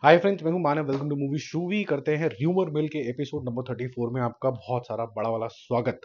हाय friends, मैं हूं Manav. Welcome to movie शूवी। करते हैं र्यूमर मिल के एपिसोड नंबर 34 में आपका बहुत सारा बड़ा वाला स्वागत।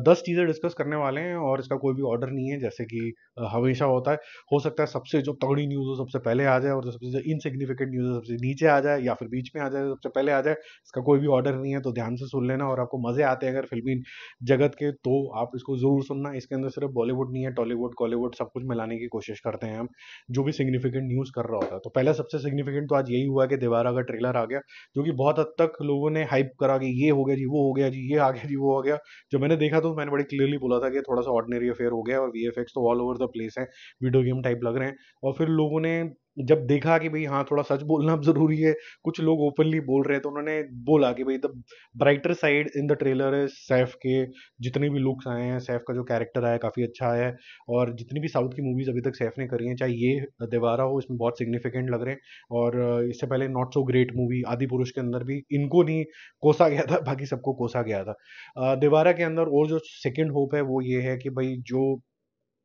10 चीज़ें डिस्कस करने वाले हैं और इसका कोई भी ऑर्डर नहीं है, जैसे कि हमेशा होता है। हो सकता है सबसे जो तगड़ी न्यूज़ हो सबसे पहले आ जाए, और जो सबसे इनसिग्निफिकेंट न्यूज़ हो सबसे नीचे आ जाए, या फिर बीच में आ जाए सबसे पहले आ जाए। इसका कोई भी ऑर्डर नहीं है, तो ध्यान से सुन लेना। और आपको मज़े आते हैं अगर फिल्मी जगत के, तो आप इसको ज़रूर सुनना। इसके अंदर सिर्फ बॉलीवुड नहीं है, टॉलीवुड कॉलीवुड सब कुछ मिलाने की कोशिश करते हैं हम, जो भी सिग्निफिकेंट न्यूज़ कर रहा होता है। तो पहला सबसे सिग्निफिकेंट तो आज यही हुआ कि दीवारा का ट्रेलर आ गया, जो कि बहुत हद तक लोगों ने हाइप करा कि ये हो गया जी, वो हो गया जी, ये आ गया जी, वो हो गया। जब मैंने देखा तो मैंने बड़ी क्लियरली बोला था कि थोड़ा सा ऑर्डिनरी अफेयर हो गया, और वीएफएक्स तो ऑल ओवर द प्लेस है, वीडियो गेम टाइप लग रहे हैं। और फिर लोगों ने जब देखा कि भाई हाँ, थोड़ा सच बोलना अब जरूरी है, कुछ लोग ओपनली बोल रहे हैं, तो उन्होंने बोला कि भाई the brighter side in the trailer है सैफ के। जितने भी लुक्स आए हैं, सैफ का जो कैरेक्टर आया काफ़ी अच्छा आया है। और जितनी भी साउथ की मूवीज अभी तक सैफ ने करी हैं, चाहे ये देवारा हो, इसमें बहुत सिग्निफिकेंट लग रहे हैं। और इससे पहले नॉट सो ग्रेट मूवी आदि पुरुष के अंदर भी इनको नहीं कोसा गया था, बाकी सबको कोसा गया था। देवारा के अंदर और जो सेकंड होप है वो ये है कि भाई जो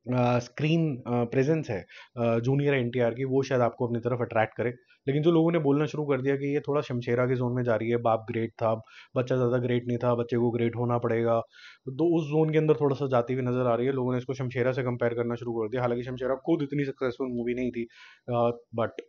स्क्रीन प्रेजेंस है जूनियर एनटीआर की, वो शायद आपको अपनी तरफ अट्रैक्ट करे। लेकिन जो लोगों ने बोलना शुरू कर दिया कि ये थोड़ा शमशेरा के जोन में जा रही है, बाप ग्रेट था, बच्चा ज़्यादा ग्रेट नहीं था, बच्चे को ग्रेट होना पड़ेगा, तो उस जोन के अंदर थोड़ा सा जाती हुई नजर आ रही है। लोगों ने इसको शमशेरा से कंपेयर करना शुरू कर दिया, हालांकि शमशेरा खुद इतनी सक्सेसफुल मूवी नहीं थी। बट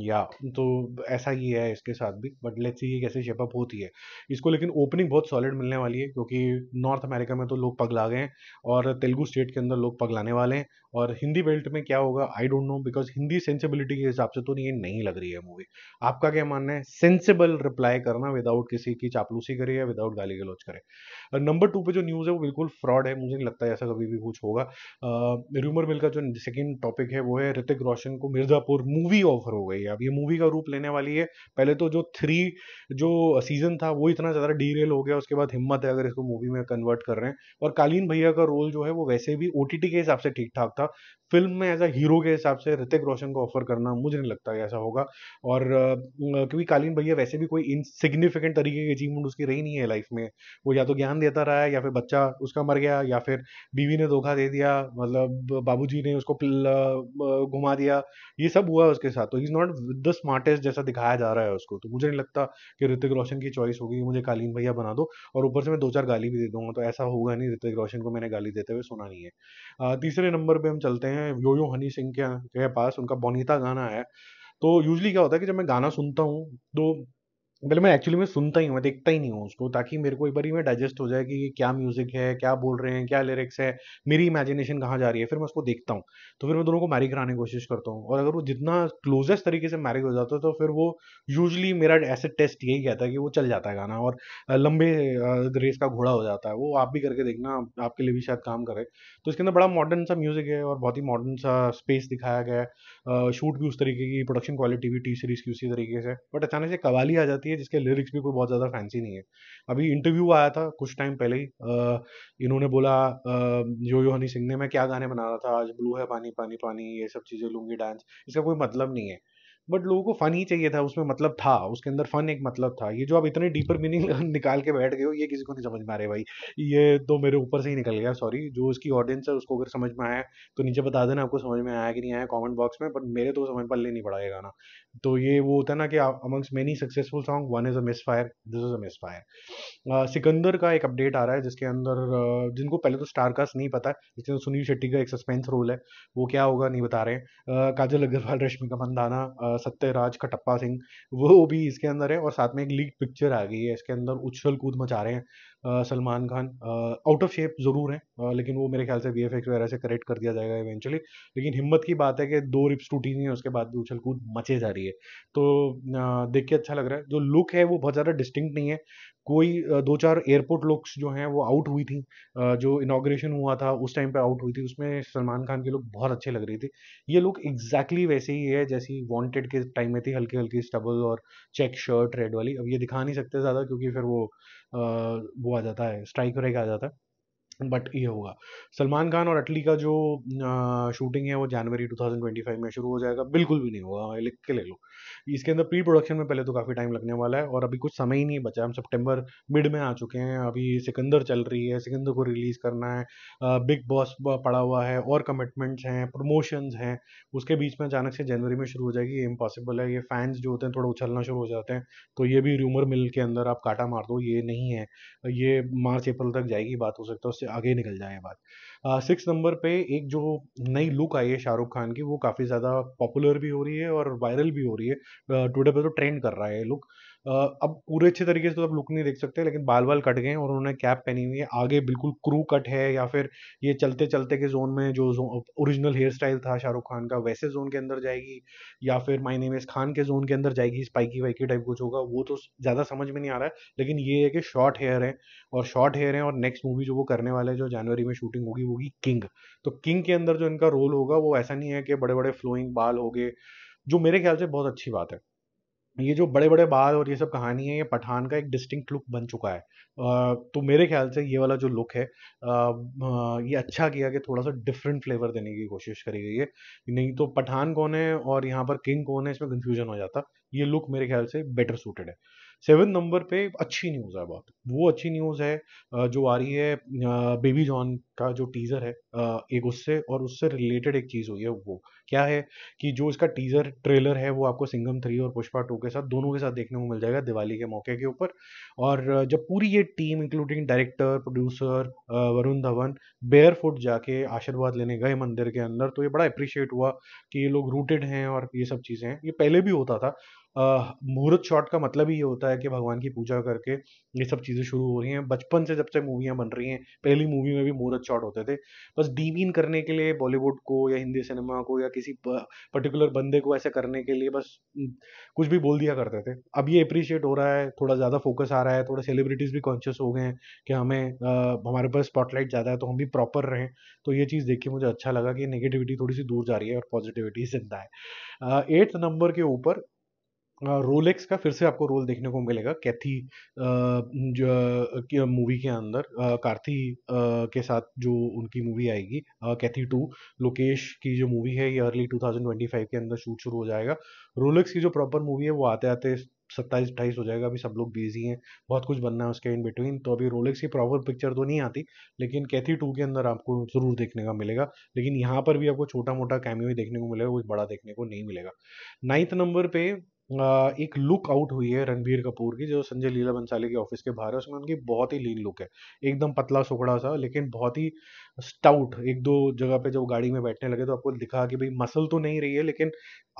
या तो ऐसा ही है इसके साथ भी, बट लेट्स सी ये कैसे शेप अप होती है इसको। लेकिन ओपनिंग बहुत सॉलिड मिलने वाली है, क्योंकि नॉर्थ अमेरिका में तो लोग पगला गए हैं, और तेलुगु स्टेट के अंदर लोग पगलाने वाले हैं। और हिंदी बेल्ट में क्या होगा I don't know, because Hindi sensibility के हिसाब से तो ये नहीं लग रही है मूवी। आपका क्या मानना है? सेंसिबल रिप्लाई करना, विदाउट किसी की चापलूसी करे या विदाउट गाली गलौज करे। नंबर 2 पे जो न्यूज़ है वो बिल्कुल फ्रॉड है, मुझे नहीं लगता है ऐसा कभी भी कुछ होगा। र्यूमर मिल का जो सेकंड टॉपिक है वो है ऋतिक रोशन को मिर्जापुर मूवी ऑफर हो गई है। अब ये मूवी का रूप लेने वाली है। पहले तो जो 3 जो सीजन था वो इतना ज़्यादा डीरेल हो गया, उसके बाद हिम्मत है अगर इसको मूवी में कन्वर्ट कर रहे हैं। और कालीन भैया का रोल जो है वो वैसे भी ओटीटी के हिसाब से ठीक ठाक था, फिल्म में एज अ हीरो के हिसाब से ऋतिक रोशन को ऑफर करना मुझे नहीं लगता है ऐसा होगा। और क्योंकि कालीन भैया वैसे भी कोई इनसिग्निफिकेंट तरीके की अचीवमेंट उसकी रही नहीं है लाइफ में। वो या तो ज्ञान देता रहा है, या फिर बच्चा उसका मर गया, या फिर बीवी ने धोखा दे दिया, मतलब बाबूजी ने उसको घुमा दिया। ये सब हुआ है उसके साथ, तो he is not the smartest जैसा दिखाया जा रहा है उसको। तो मुझे नहीं लगता कि ऋतिक रोशन की चॉइस होगी मुझे कालीन भैया बना दो, और ऊपर से मैं 2-4 गाली भी दे दूंगा, तो ऐसा होगा नहीं। ऋतिक रोशन को मैंने गाली देते हुए सुना नहीं है। तीसरे नंबर पे हम चलते हैं यो यो हनी सिंह के पास। उनका बोनीता गाना है। तो यूजली क्या होता है कि जब मैं गाना सुनता हूँ, तो पहले मैं एक्चुअली मैं सुनता ही हूँ, मैं देखता ही नहीं हूँ उसको, ताकि मेरे को एक बारी में डाइजेस्ट हो जाए कि ये क्या म्यूजिक है, क्या बोल रहे हैं, क्या लिरिक्स है, मेरी इमेजिनेशन कहाँ जा रही है। फिर मैं उसको देखता हूँ, तो फिर मैं दोनों को मैरी कराने की कोशिश करता हूँ, और अगर वो जितना क्लोजेस्ट तरीके से मैरी हो जाता है, तो फिर वो यूजली मेरा ऐसे टेस्ट यही कहता है कि वो चल जाता है गाना, और लंबे रेस का घोड़ा हो जाता है। वो आप भी करके देखना, आपके लिए भी शायद काम करे। तो इसके अंदर बड़ा मॉडर्न सा म्यूजिक है, और बहुत ही मॉडर्न सा स्पेस दिखाया गया है। शूट भी उस तरीके की, प्रोडक्शन क्वालिटी भी टी सीरीज की उसी तरीके से। बट अचानक से कवाली आ जाती है, जिसके लिरिक्स भी कोई बहुत ज़्यादा फैंसी नहीं है। अभी इंटरव्यू आया था कुछ टाइम पहले ही, इन्होंने बोला यो यो हनी सिंह ने, मैं क्या गाने बना रहा था आज, ब्लू है पानी पानी पानी, ये सब चीज़ें, लुंगी डांस, इसका कोई मतलब नहीं है। बट लोगों को फन ही चाहिए था, उसमें मतलब था, उसके अंदर फन एक मतलब था। ये जो आप इतने डीपर मीनिंग निकाल के बैठ गए हो, ये किसी को नहीं समझ में आ रहे भाई। ये तो मेरे ऊपर से ही निकल गया, सॉरी। जो उसकी ऑडियंस है उसको अगर समझ में आया तो नीचे बता देना आपको समझ में आया कि नहीं आया, कमेंट बॉक्स में। बट मेरे तो समझ पल्ले नहीं पड़ा ये गाना। तो ये वो होता है ना कि amongst many successful song one is a miss fire, this is a miss fire. Sikandar का एक अपडेट आ रहा है, जिसके अंदर जिनको पहले तो स्टारकास्ट नहीं पता है, जिसके अंदर सुनील शेट्टी का एक सस्पेंस रोल है, वो क्या होगा नहीं बता रहे हैं। काजल अग्रवाल, रश्मिका मंदाना, सत्यराज, कटप्पा सिंह, वो भी इसके अंदर है। और साथ में एक लीड पिक्चर आ गई है, इसके अंदर उछल कूद मचा रहे हैं Salman Khan. Out of shape जरूर है, लेकिन वो मेरे ख्याल से वीएफएक्स वगैरह से करेक्ट कर दिया जाएगा इवेंचुअली। लेकिन हिम्मत की बात है कि 2 रिप्स टूटी नहीं है, उसके बाद भी उछल कूद मचे जा रही है। तो देख के अच्छा लग रहा है। जो लुक है वो बहुत ज़्यादा डिस्टिंक्ट नहीं है। कोई 2-4 एयरपोर्ट लुक्स जो हैं वो आउट हुई थी, जो इनॉग्रेशन हुआ था उस टाइम पे आउट हुई थी, उसमें सलमान खान की लुक बहुत अच्छी लग रही थी। ये लुक एग्जैक्टली वैसे ही है जैसी वांटेड के टाइम में थी, हल्की हल्की स्टबल और चेक शर्ट रेड वाली। अब ये दिखा नहीं सकते ज़्यादा, क्योंकि फिर वो आ, वो आ जाता है, स्ट्राइक रेग आ जाता है। बट ये होगा। सलमान खान और अटली का जो शूटिंग है वो जनवरी 2025 में शुरू हो जाएगा, बिल्कुल भी नहीं होगा, लिख के ले लो। इसके अंदर प्री प्रोडक्शन में पहले तो काफ़ी टाइम लगने वाला है, और अभी कुछ समय ही नहीं बचा, हम सितंबर मिड में आ चुके हैं, अभी सिकंदर चल रही है, सिकंदर को रिलीज़ करना है, बिग बॉस पड़ा हुआ है, और कमिटमेंट्स हैं, प्रमोशंस हैं, उसके बीच में अचानक से जनवरी में शुरू हो जाएगी, ये इम्पॉसिबल है। ये फैंस जो होते हैं थोड़ा उछलना शुरू हो जाते हैं, तो ये भी र्यूमर मिल के अंदर आप काटा मार दो, ये नहीं है, ये मार्च अप्रैल तक जाएगी बात, हो सकता है उससे आगे निकल जाए बात। 6 नंबर पे एक जो नई लुक आई है शाहरुख खान की, वो काफ़ी ज़्यादा पॉपुलर भी हो रही है और वायरल भी हो रही है, टुडे पे तो ट्रेंड कर रहा है ये लुक। अब पूरे अच्छे तरीके से तो आप लुक नहीं देख सकते, लेकिन बाल बाल कट गए हैं और उन्होंने कैप पहनी हुई है, आगे बिल्कुल क्रू कट है, या फिर ये चलते चलते के जोन में जो ओरिजिनल हेयर स्टाइल था शाहरुख खान का वैसे जोन के अंदर जाएगी, या फिर माय नेम इज खान के जोन के अंदर जाएगी, स्पाइकी वाइकी टाइप कुछ होगा, वो तो ज़्यादा समझ में नहीं आ रहा है। लेकिन ये है कि शॉर्ट हेयर है, और नेक्स्ट मूवी जो वो करने वाले हैं जो जनवरी में शूटिंग होगी वो होगी किंग। तो किंग के अंदर जो इनका रोल होगा वो ऐसा नहीं है कि बड़े बड़े फ्लोइंग बाल होंगे, जो मेरे ख्याल से बहुत अच्छी बात है। ये जो बड़े बड़े बाल और ये सब कहानी है, ये पठान का एक डिस्टिंक्ट लुक बन चुका है, तो मेरे ख्याल से ये वाला जो लुक है, ये अच्छा किया कि थोड़ा सा डिफरेंट फ्लेवर देने की कोशिश करी गई है, नहीं तो पठान कौन है और यहाँ पर किंग कौन है इसमें कंफ्यूजन हो जाता। ये लुक मेरे ख्याल से बेटर सूटेड है। 7 नंबर पे अच्छी न्यूज़ है, बहुत वो अच्छी न्यूज़ है, जो आ रही है बेबी जॉन का जो टीजर है, एक उससे और उससे रिलेटेड एक चीज़ हुई है, वो क्या है कि जो इसका टीजर ट्रेलर है वो आपको सिंघम 3 और पुष्पा 2 के साथ, दोनों के साथ देखने को मिल जाएगा दिवाली के मौके के ऊपर। और जब पूरी ये team including director, producer Varun Dhawan bear foot जाके आशीर्वाद लेने गए मंदिर के अंदर, तो ये बड़ा अप्रिशिएट हुआ कि ये लोग रूटेड हैं, और ये सब चीज़ें हैं, ये पहले भी होता था। मुहूर्त शॉट का मतलब ही ये होता है कि भगवान की पूजा करके ये सब चीज़ें शुरू हो रही हैं, बचपन से जब से मूवियाँ बन रही हैं, पहली मूवी में भी मुहूर्त शॉट होते थे, बस डीमीन करने के लिए बॉलीवुड को या हिंदी सिनेमा को या किसी पर्टिकुलर बंदे को ऐसे करने के लिए बस कुछ भी बोल दिया करते थे। अब ये अप्रिशिएट हो रहा है, थोड़ा ज़्यादा फोकस आ रहा है, थोड़ा सेलिब्रिटीज़ भी कॉन्शियस हो गए हैं कि हमारे पास स्पॉटलाइट ज़्यादा है तो हम भी प्रॉपर रहें। तो ये चीज़ देख के मुझे अच्छा लगा कि नेगेटिविटी थोड़ी सी दूर जा रही है और पॉजिटिविटी जिंदा है। 8 नंबर के ऊपर रोलेक्स का फिर से आपको रोल देखने को मिलेगा, कैथी जो मूवी के अंदर कार्ती के साथ जो उनकी मूवी आएगी, कैथी 2, लोकेश की जो मूवी है ये अर्ली 2025 के अंदर शूट शुरू हो जाएगा। रोलेक्स की जो प्रॉपर मूवी है वो आते आते 27-28 हो जाएगा, अभी सब लोग बिजी हैं, बहुत कुछ बनना है उसके इन बिटवीन, तो अभी रोलेक्स की प्रॉपर पिक्चर तो नहीं आती, लेकिन कैथी 2 के अंदर आपको जरूर देखने का मिलेगा। लेकिन यहाँ पर भी आपको छोटा मोटा कैमियो ही देखने को मिलेगा, कुछ बड़ा देखने को नहीं मिलेगा। 9 नंबर पे एक लुक आउट हुई है रणबीर कपूर की, जो संजय लीला भंसाली के ऑफिस के बाहर है, उसमें उनकी बहुत ही लीन लुक है, एकदम पतला सुखड़ा सा, लेकिन बहुत ही स्टाउट। एक दो जगह पे जब गाड़ी में बैठने लगे तो आपको दिखा कि भाई मसल तो नहीं रही है, लेकिन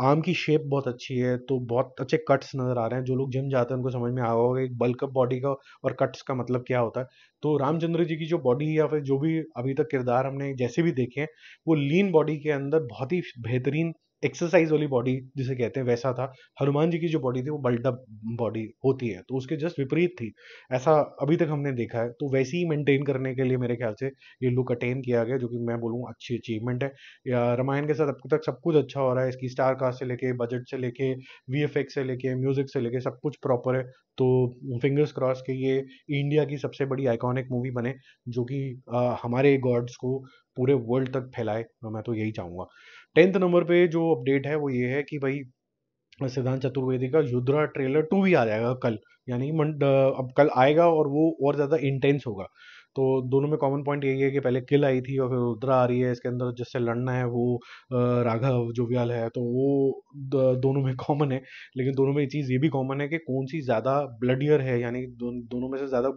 आर्म की शेप बहुत अच्छी है, तो बहुत अच्छे कट्स नजर आ रहे हैं। जो लोग जिम जाते हैं उनको समझ में आ होगा एक बल्क अप बॉडी का और कट्स का मतलब क्या होता है। तो रामचंद्र जी की जो बॉडी या फिर जो भी अभी तक किरदार हमने जैसे भी देखे हैं, वो लीन बॉडी के अंदर बहुत ही बेहतरीन एक्सरसाइज वाली बॉडी जिसे कहते हैं वैसा था। हनुमान जी की जो बॉडी थी वो बल्डअप बॉडी होती है, तो उसके जस्ट विपरीत थी, ऐसा अभी तक हमने देखा है। तो वैसे ही मेंटेन करने के लिए मेरे ख्याल से ये लुक अटेन किया गया, जो कि मैं बोलूँ अच्छी अचीवमेंट है। या रामायण के साथ अब तक सब कुछ अच्छा हो रहा है, इसकी स्टार कास्ट से लेके बजट से लेके वीएफएक्स से लेके म्यूजिक से लेके सब कुछ प्रॉपर है। तो फिंगर्स क्रॉस के ये इंडिया की सबसे बड़ी आइकॉनिक मूवी बने, जो कि हमारे गॉड्स को पूरे वर्ल्ड तक फैलाए, मैं तो यही चाहूंगा। 10 नंबर पे जो अपडेट है वो ये है कि भाई सिद्धांत चतुर्वेदी का युद्रा ट्रेलर 2 भी आ जाएगा कल, यानी अब कल आएगा और वो और ज़्यादा इंटेंस होगा। तो दोनों में कॉमन पॉइंट यही है कि पहले किल आई थी और फिर रुद्रा आ रही है इसके अंदर, जिससे लड़ना है वो राघव जुव्याल है, तो वो दोनों में कॉमन है। लेकिन दोनों में एक चीज़ ये भी कॉमन है कि कौन सी ज़्यादा ब्लडियर है, यानी दोनों में से ज़्यादा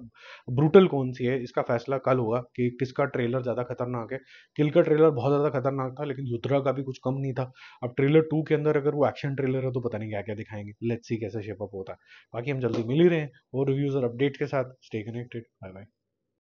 ब्रूटल कौन सी है, इसका फैसला कल होगा कि किसका ट्रेलर ज़्यादा खतरनाक है। किल का ट्रेलर बहुत ज़्यादा खतरनाक था, लेकिन युद्रा का भी कुछ कम नहीं था। अब ट्रेलर 2 के अंदर अगर वो एक्शन ट्रेलर है तो पता नहीं क्या क्या दिखाएंगे, लेट्स सी कैसे शेप अप होता है। बाकी हम जल्दी मिल ही रहे हैं और रिव्यूज और अपडेट के साथ। Stay connected, bye bye.